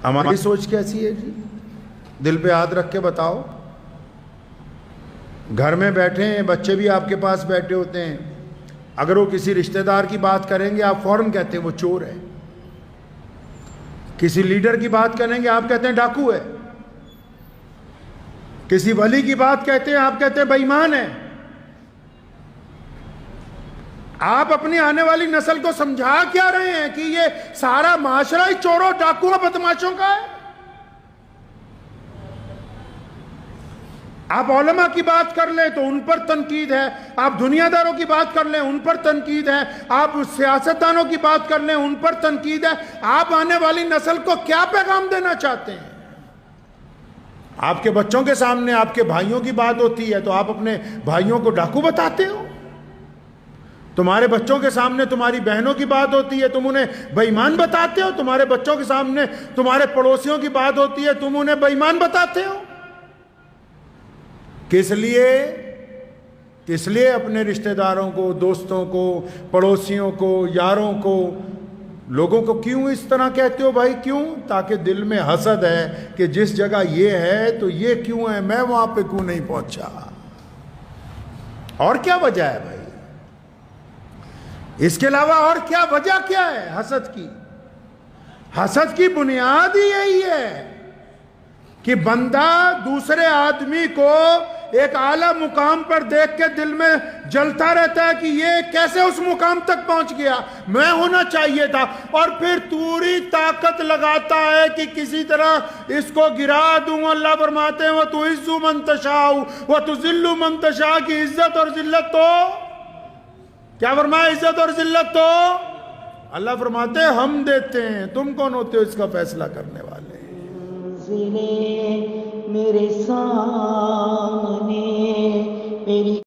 हमारी सोच कैसी है जी? दिल पे हाथ रख के बताओ। घर में बैठे हैं, बच्चे भी आपके पास बैठे होते हैं, अगर वो किसी रिश्तेदार की बात करेंगे आप फौरन कहते हैं वो चोर है। किसी लीडर की बात करेंगे आप कहते हैं डाकू है। किसी वली की बात कहते हैं आप कहते हैं बेईमान है। आप अपनी आने वाली नस्ल को समझा क्या रहे हैं कि ये सारा माशरा ही चोरों, डाकुओं, बदमाशों का है? आप उलमा की बात कर लें तो उन पर तनकीद है, आप दुनियादारों की बात कर लें उन पर तनकीद है, आप सियासतदानों की बात कर लें उन पर तनकीद है। आप आने वाली नस्ल को क्या पैगाम देना चाहते हैं? आपके बच्चों के सामने आपके भाइयों की बात होती है तो आप अपने भाइयों को डाकू बताते हो। तुम्हारे बच्चों के सामने तुम्हारी बहनों की बात होती है, तुम उन्हें बेईमान बताते हो। तुम्हारे बच्चों के सामने तुम्हारे पड़ोसियों की बात होती है, तुम उन्हें बेईमान बताते हो। किस लिए अपने रिश्तेदारों को, दोस्तों को, पड़ोसियों को, यारों को, लोगों को क्यों इस तरह कहते हो भाई? क्यों? ताकि दिल में हसद है कि जिस जगह ये है तो ये क्यों है, मैं वहां पे क्यों नहीं पहुंचा। और क्या वजह है भाई? इसके अलावा और क्या वजह क्या है हसद की? हसद की बुनियाद ही यही है कि बंदा दूसरे आदमी को एक आला मुकाम पर देख के दिल में जलता रहता है कि ये कैसे उस मुकाम तक पहुंच गया, मैं होना चाहिए था, और फिर पूरी ताकत लगाता है कि किसी तरह इसको गिरा दूं। अल्लाह फरमाते हैं वो तु इज्जु मन तशाउ व तुजिल्लु मन तशा, की इज्जत और जिल्लत तो क्या फरमाया? इज्जत और जिल्लत तो अल्लाह फरमाते हैं हम देते हैं, तुम कौन होते हो इसका फैसला करने वाले? मेरे सामने मेरी